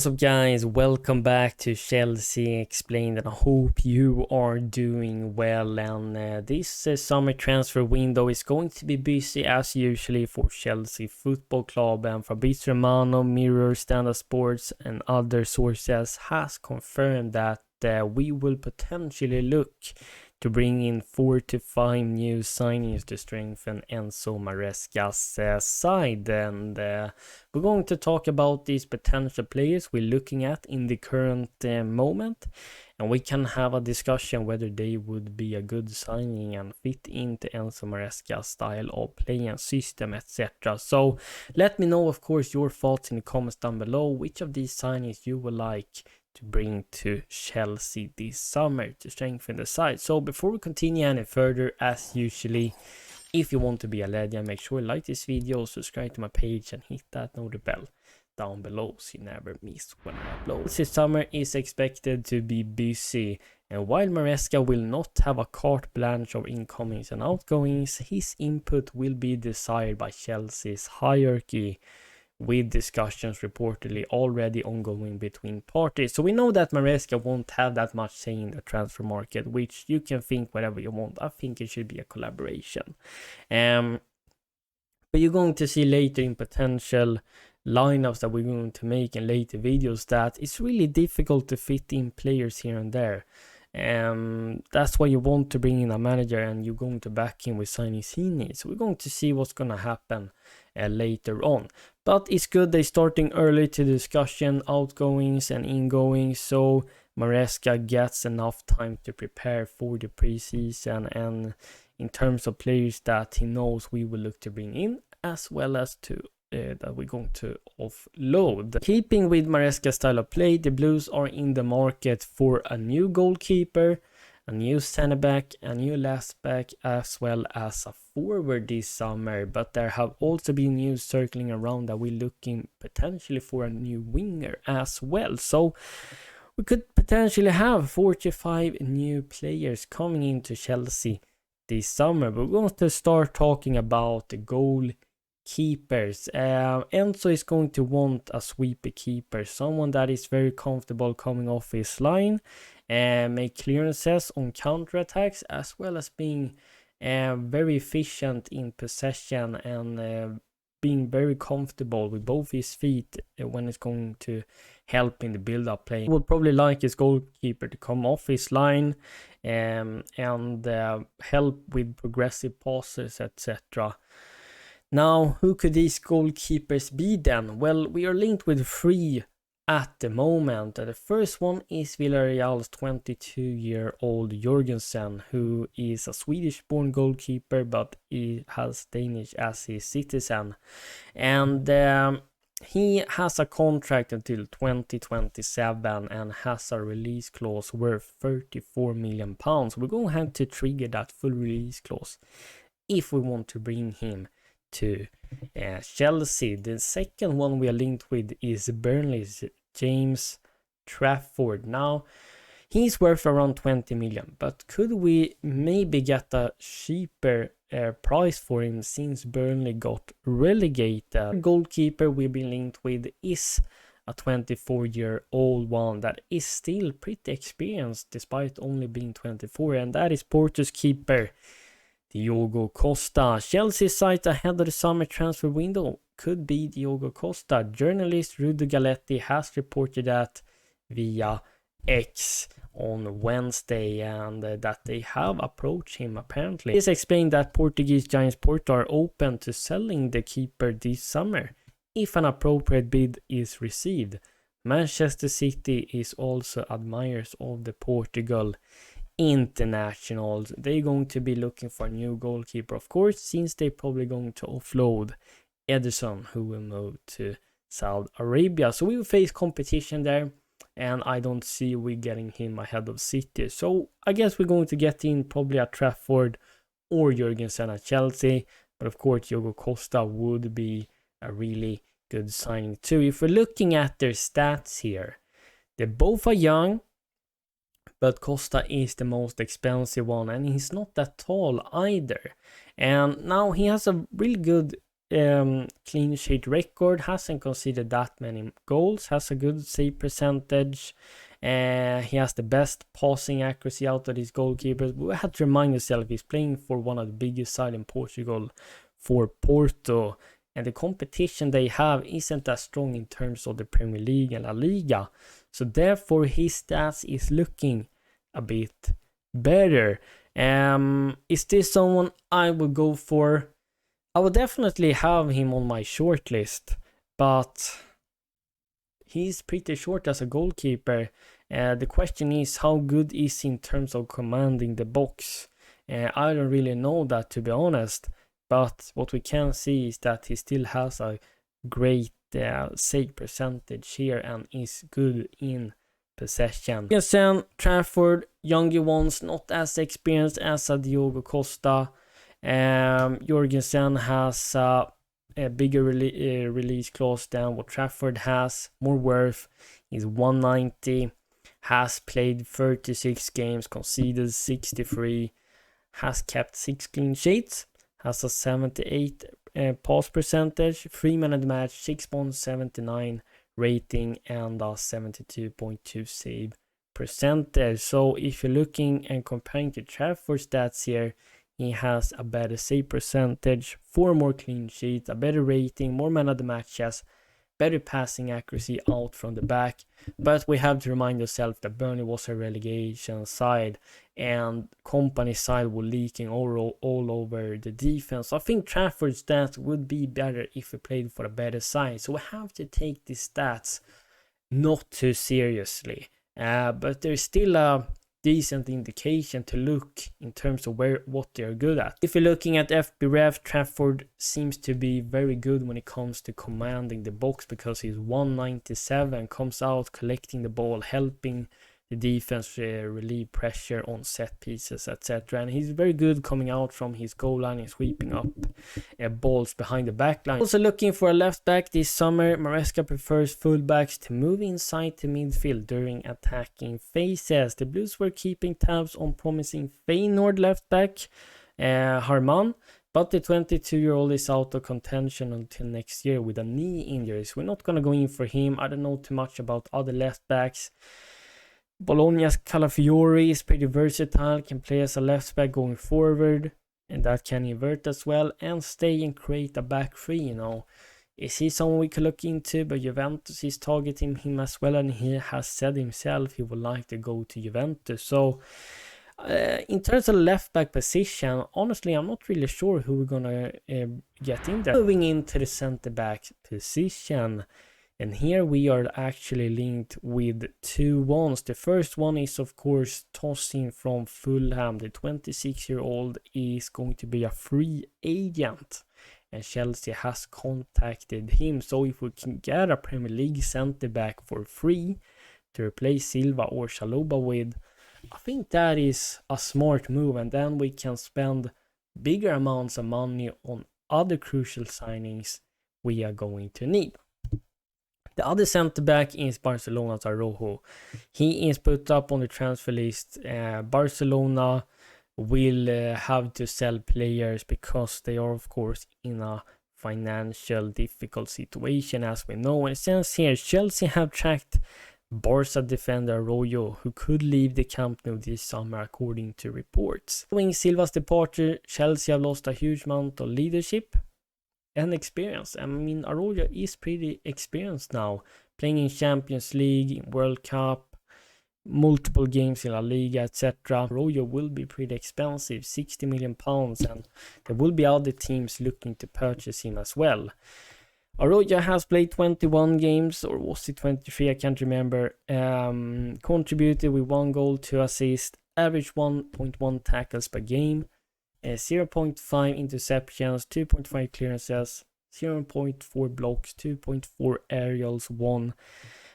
What's up guys, welcome back to Chelsea Explained, and I hope you are doing well. And this summer transfer window is going to be busy as usually for Chelsea Football Club, and Fabrizio Romano, Mirror, Standard Sports and other sources has confirmed that we will potentially look to bring in 4 to 5 new signings to strengthen Enzo Maresca's side. And we're going to talk about these potential players we're looking at in the current moment, and we can have a discussion whether they would be a good signing and fit into Enzo Maresca's style of play and system, etc. So let me know, of course, your thoughts in the comments down below. Which of these signings you would like to bring to Chelsea this summer to strengthen the side. So before we continue any further, as usually, if you want to be a legend, make sure you like this video, subscribe to my page and hit that notification bell down below so you never miss when I upload. This summer is expected to be busy, and while Maresca will not have a carte blanche of incomings and outgoings, his input will be desired by Chelsea's hierarchy, with discussions reportedly already ongoing between parties. So we know that Maresca won't have that much say in the transfer market, which you can think whatever you want. I think it should be a collaboration. But you're going to see later in potential lineups that we're going to make in later videos that it's really difficult to fit in players here and there. That's why you want to bring in a manager and you're going to back him with signings he needs. So we're going to see what's going to happen later on. But it's good they're starting early to discussion outgoings and ingoings, so Maresca gets enough time to prepare for the preseason, and in terms of players that he knows we will look to bring in, as well as to that we're going to offload. Keeping with Maresca's style of play, the Blues are in the market for a new goalkeeper, a new center back, a new left back, as well as a forward this summer. But there have also been news circling around that we're looking potentially for a new winger as well. So we could potentially have 45 new players coming into Chelsea this summer. But we're going to start talking about the goalkeepers. Enzo is going to want a sweeper keeper, someone that is very comfortable coming off his line and make clearances on counterattacks, as well as being very efficient in possession and being very comfortable with both his feet when it's going to help in the build-up play. He would probably like his goalkeeper to come off his line and help with progressive passes, etc. Now, who could these goalkeepers be then? Well, we are linked with 3 at the moment. The first one is Villarreal's 22-year-old Jorgensen, who is a Swedish-born goalkeeper, but he has Danish as his citizen. And he has a contract until 2027 and has a release clause worth £34 million. We're going to have to trigger that full release clause if we want to bring him to Chelsea. The second one we are linked with is Burnley's James Trafford. Now, he's worth around 20 million, but could we maybe get a cheaper price for him since Burnley got relegated? The goalkeeper we've been linked with is a 24-year-old one that is still pretty experienced despite only being 24, and that is Porto's keeper Diogo Costa. Chelsea's sight ahead of the summer transfer window could be Diogo Costa. Journalist Rudy Galletti has reported that via X on Wednesday, and that they have approached him apparently. He's explained that Portuguese giants Porto are open to selling the keeper this summer if an appropriate bid is received. Manchester City is also admirers of the Portugal internationals. They're going to be looking for a new goalkeeper, of course, since they're probably going to offload Ederson, who will move to Saudi Arabia. So we will face competition there, and I don't see we getting him ahead of City. So I guess we're going to get in probably at Trafford or Jorgensen at Chelsea, but of course Diogo Costa would be a really good signing too. If we're looking at their stats here, they both are young, but Costa is the most expensive one, and he's not that tall either. And now he has a really good clean sheet record, hasn't conceded that many goals, has a good save percentage. He has the best passing accuracy out of these goalkeepers. But we have to remind yourself he's playing for one of the biggest sides in Portugal, for Porto. And the competition they have isn't that strong in terms of the Premier League and La Liga. So therefore his stats is looking a bit better. Is this someone I would go for? I would definitely have him on my short list, but he's pretty short as a goalkeeper. The question is, how good is he in terms of commanding the box? I don't really know that, to be honest, but what we can see is that he still has a great save percentage here and is good in possession. Jorgensen, Trafford, younger ones, not as experienced as a Diogo Costa. Jorgensen has a bigger release clause than what Trafford has, more worth, is 190, has played 36 games, conceded 63, has kept 6 clean sheets, has a 78 pass percentage, 3 man of the match, 6.79 rating, and a 72.2 save percentage. So if you're looking and comparing to Trafford's stats here, he has a better save percentage, 4 more clean sheets, a better rating, more man of the matches, better passing accuracy out from the back. But we have to remind ourselves that Burnley was a relegation side and Company's side were leaking all over the defense. I think Trafford's stats would be better if we played for a better side. So we have to take these stats not too seriously. But there's still a decent indication to look in terms of what they're good at. If you're looking at FBref, Trafford seems to be very good when it comes to commanding the box because he's 197, comes out collecting the ball, helping the defense relieve pressure on set pieces, etc. And he's very good coming out from his goal line and sweeping up balls behind the back line. Also looking for a left back this summer. Maresca prefers fullbacks to move inside to midfield during attacking phases. The Blues were keeping tabs on promising Feyenoord left back Harman, but the 22-year-old is out of contention until next year with a knee injury. So we're not going to go in for him. I don't know too much about other left backs. Bologna's Calafiori is pretty versatile, can play as a left back going forward, and that can invert as well, and stay and create a back three, Is he someone we could look into? But Juventus is targeting him as well, and he has said himself he would like to go to Juventus. So, in terms of left back position, honestly, I'm not really sure who we're gonna get in there. Moving into the center back position. And here we are actually linked with 2 ones. The first one is, of course, Tosin from Fulham. The 26-year-old is going to be a free agent. And Chelsea has contacted him. So if we can get a Premier League centre-back for free to replace Silva or Chalobah with, I think that is a smart move. And then we can spend bigger amounts of money on other crucial signings we are going to need. The other centre-back is Barcelona's Araujo. He is put up on the transfer list. Barcelona will have to sell players because they are, of course, in a financial difficult situation, as we know. And it says here, Chelsea have tracked Barca defender Araujo, who could leave the Camp Nou this summer, according to reports. Following Silva's departure, Chelsea have lost a huge amount of leadership and experience. I mean, Araujo is pretty experienced now, playing in Champions League, World Cup, multiple games in La Liga, etc. Araujo will be pretty expensive, £60 million, and there will be other teams looking to purchase him as well. Araujo has played 21 games, or was it 23? I can't remember. Contributed with 1 goal, 2 assists, average 1.1 tackles per game. 0.5 interceptions, 2.5 clearances, 0.4 blocks, 2.4 aerials, 1.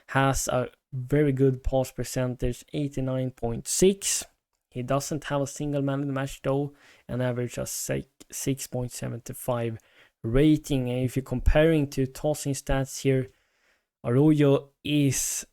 Has a very good pass percentage, 89.6. He doesn't have a single man in the match though, and average a 6.75 rating. And if you're comparing to tossing stats here, Araujo is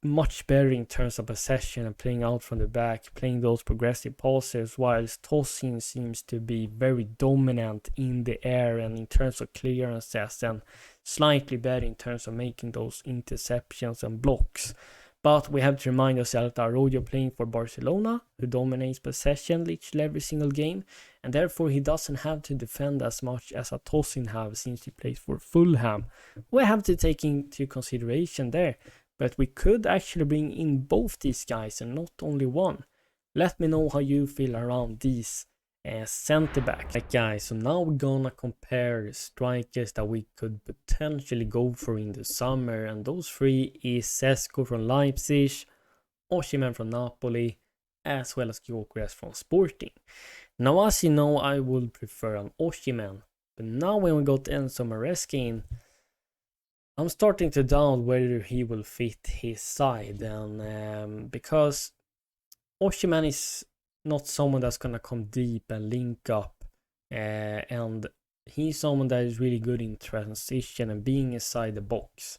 much better in terms of possession and playing out from the back, playing those progressive passes, whilst Tosin seems to be very dominant in the air and in terms of clearances, and slightly better in terms of making those interceptions and blocks. But we have to remind ourselves that Arroyo playing for Barcelona, who dominates possession literally every single game, and therefore he doesn't have to defend as much as a Tosin have since he plays for Fulham. We have to take into consideration there. But we could actually bring in both these guys and not only one. Let me know how you feel around these center backs. Right, guys, so now we're gonna compare strikers that we could potentially go for in the summer, and those three is Sesko from Leipzig, Osimhen from Napoli, as well as Gyökeres from Sporting. Now, as you know, I would prefer an Osimhen, but now when we got Enzo Maresca in, I'm starting to doubt whether he will fit his side, and because Osimhen is not someone that's gonna come deep and link up, and he's someone that is really good in transition and being inside the box.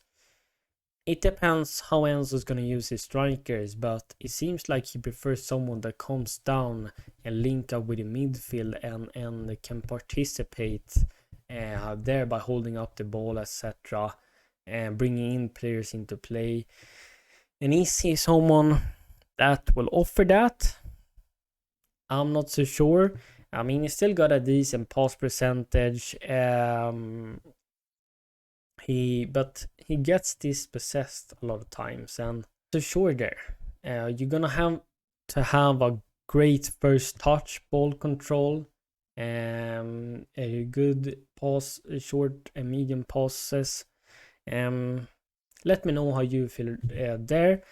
It depends how Enzo's gonna use his strikers, but it seems like he prefers someone that comes down and link up with the midfield and can participate there by holding up the ball, etc. And bringing in players into play. And is he someone that will offer that? I'm not so sure. I mean, he still got a decent pass percentage. But he gets dispossessed a lot of times, and so sure there. You're gonna have to have a great first touch, ball control, a good pass, short and medium passes. Let me know how you feel there.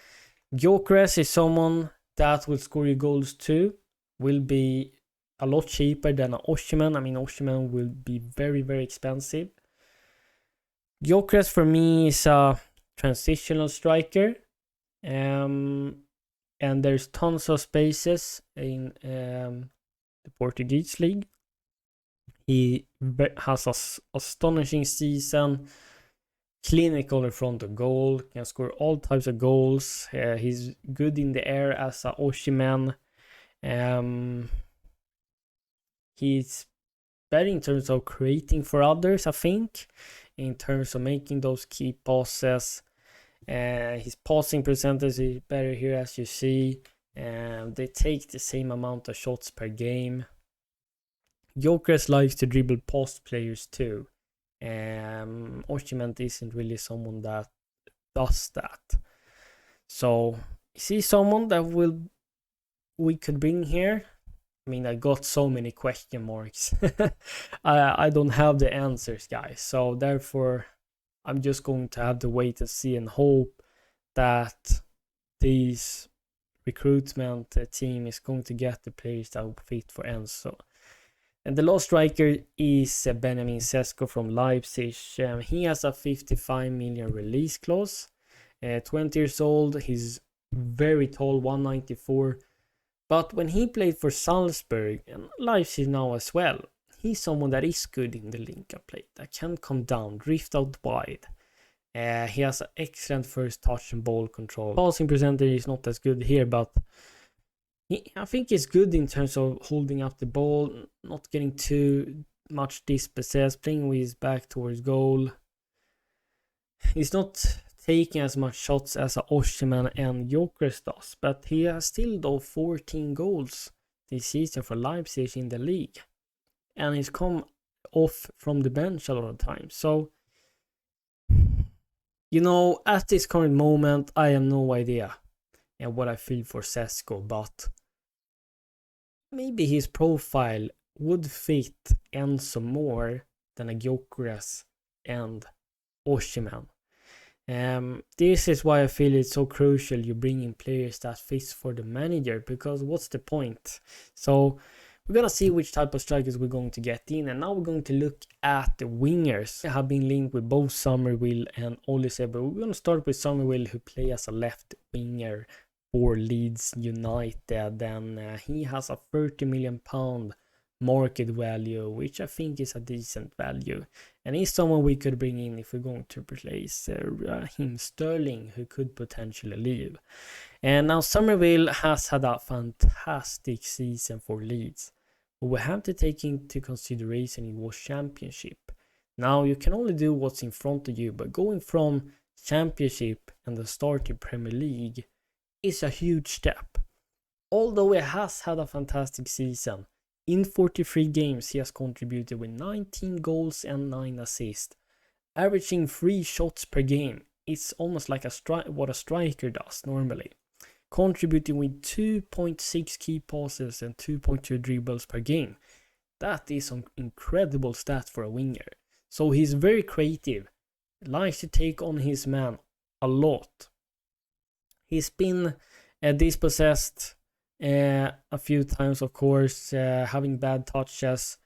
Gyökeres is someone that will score your goals too. Will be a lot cheaper than an Osimhen. I mean, Osimhen will be very, very expensive. Gyökeres for me is a transitional striker. And there's tons of spaces in the Portuguese league. He has an astonishing season. Clinical in front of goal, can score all types of goals. He's good in the air as a Osimhen. He's better in terms of creating for others, I think, in terms of making those key passes. His passing percentage is better here, as you see. They take the same amount of shots per game. Gyökeres likes to dribble past players too. Osimhen isn't really someone that does that. So, is he someone that we could bring here? I mean, I got so many question marks. I don't have the answers, guys. So therefore, I'm just going to have to wait and see and hope that this recruitment team is going to get the players that will fit for Enzo. And the last striker is Benjamin Sesko from Leipzig. He has a 55 million release clause. 20 years old. He's very tall, 194. But when he played for Salzburg and Leipzig now as well, he's someone that is good in the link-up play. That can come down, drift out wide. He has an excellent first touch and ball control. Passing percentage is not as good here, but I think he's good in terms of holding up the ball, not getting too much dispossessed, playing with his back towards goal. He's not taking as much shots as Osimhen and Gyökeres does, but he has still though 14 goals this season for Leipzig in the league. And he's come off from the bench a lot of times. So, you know, at this current moment, I have no idea what I feel for Sesko, but maybe his profile would fit Enzo more than a Gyökeres and Osimhen. This is why I feel it's so crucial you bring in players that fits for the manager, because what's the point? So we're gonna see which type of strikers we're going to get in, and now we're going to look at the wingers. I have been linked with both Summerville and Olise, but we're gonna start with Summerville, who play as a left winger for Leeds United. And he has a £30 million market value, which I think is a decent value. And he's someone we could bring in if we're going to replace Raheem Sterling, who could potentially leave. And now Somerville has had a fantastic season for Leeds. But we have to take into consideration it was Championship. Now you can only do what's in front of you, but going from Championship and the start in Premier League is a huge step. Although he has had a fantastic season, in 43 games he has contributed with 19 goals and 9 assists, averaging 3 shots per game. It's almost like what a striker does normally. Contributing with 2.6 key passes and 2.2 dribbles per game. That is an incredible stat for a winger. So he's very creative, likes to take on his man a lot. He's been dispossessed a few times, of course, having bad touches,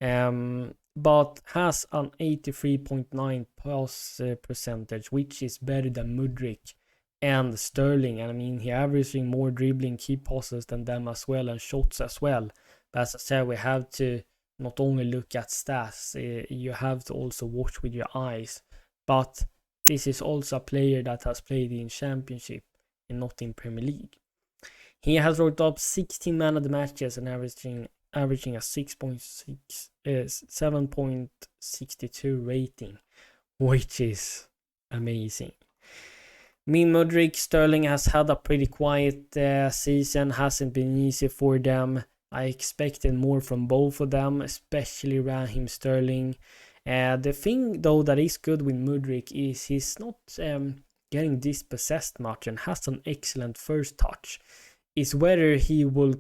but has an 83.9 pass percentage, which is better than Mudryk and Sterling. And I mean, he's averaging more dribbling, key passes than them as well, and shots as well. But as I said, we have to not only look at stats, you have to also watch with your eyes. But this is also a player that has played in Championship and not in Premier League. He has rolled up 16 man of the matches and averaging a 7.62 rating, which is amazing. Mudryk, Sterling has had a pretty quiet season, hasn't been easy for them. I expected more from both of them, especially Raheem Sterling. The thing though that is good with Mudryk is he's not getting dispossessed much and has an excellent first touch. Is whether he will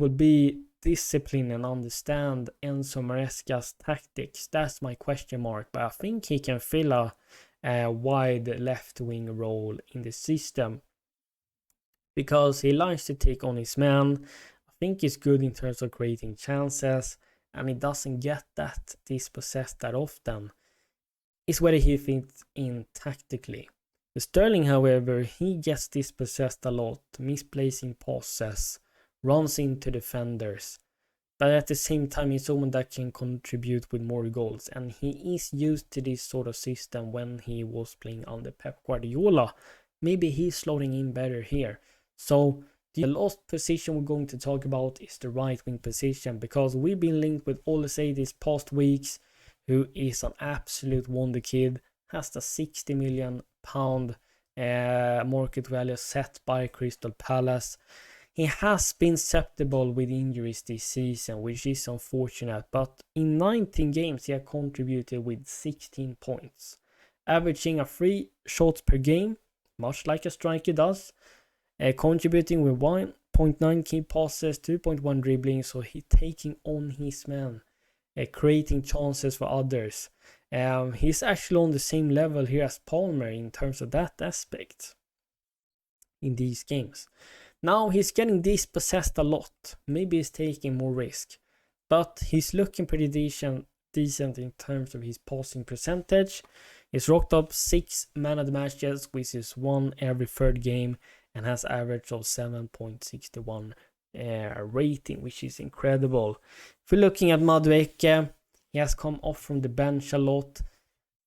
be disciplined and understand Enzo Maresca's tactics. That's my question mark, but I think he can fill a wide left wing role in the system because he likes to take on his man. I think he's good in terms of creating chances, and he doesn't get that dispossessed that often. It's whether he fits in tactically. The Sterling, however, he gets dispossessed a lot, misplacing passes, runs into defenders, but at the same time he's someone that can contribute with more goals, and he is used to this sort of system when he was playing under Pep Guardiola. Maybe he's slotting in better here. So the last position we're going to talk about is the right wing position, because we've been linked with Olise these past weeks, who is an absolute wonder kid, has the £60 million market value set by Crystal Palace. He has been susceptible with injuries this season, which is unfortunate, but in 19 games he has contributed with 16 points, averaging a 3 shots per game, much like a striker does, contributing with 1.9 key passes, 2.1 dribbling, so he's taking on his man, creating chances for others. He's actually on the same level here as Palmer in terms of that aspect in these games. Now he's getting dispossessed a lot. Maybe he's taking more risk, but he's looking pretty decent in terms of his passing percentage. He's rocked up 6 man of the matches, which is 1 every third game, and has average of 7.61 rating, which is incredible. If we're looking at Madueke, he has come off from the bench a lot.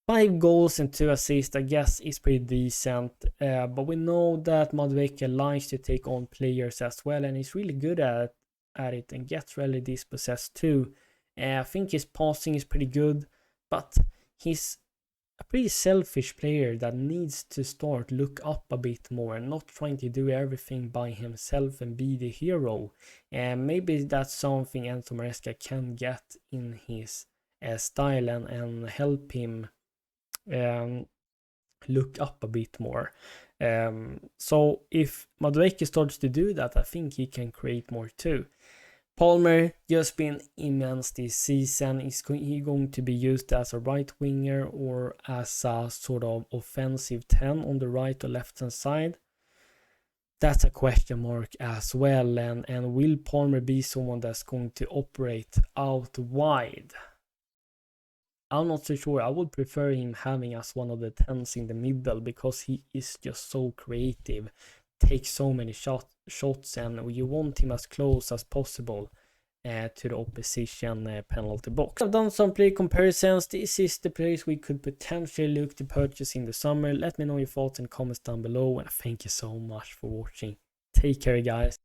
5 goals and 2 assists, I guess, is pretty decent. But we know that Madueke likes to take on players as well, and he's really good at it and gets really dispossessed too. I think his passing is pretty good, but he's a pretty selfish player that needs to look up a bit more and not trying to do everything by himself and be the hero. And maybe that's something Enzo Maresca can get in his style and help him look up a bit more. So if Madueke starts to do that, I think he can create more too. Palmer just been immense this season. Is he going to be used as a right winger or as a sort of offensive 10 on the right or left hand side? That's a question mark as well. And will Palmer be someone that's going to operate out wide? I'm not so sure. I would prefer him having as one of the 10s in the middle because he is just so creative. take so many shots, and you want him as close as possible to the opposition penalty box. I've done some play comparisons. This is the players we could potentially look to purchase in the summer. Let me know your thoughts and comments down below, and thank you so much for watching. Take care, guys.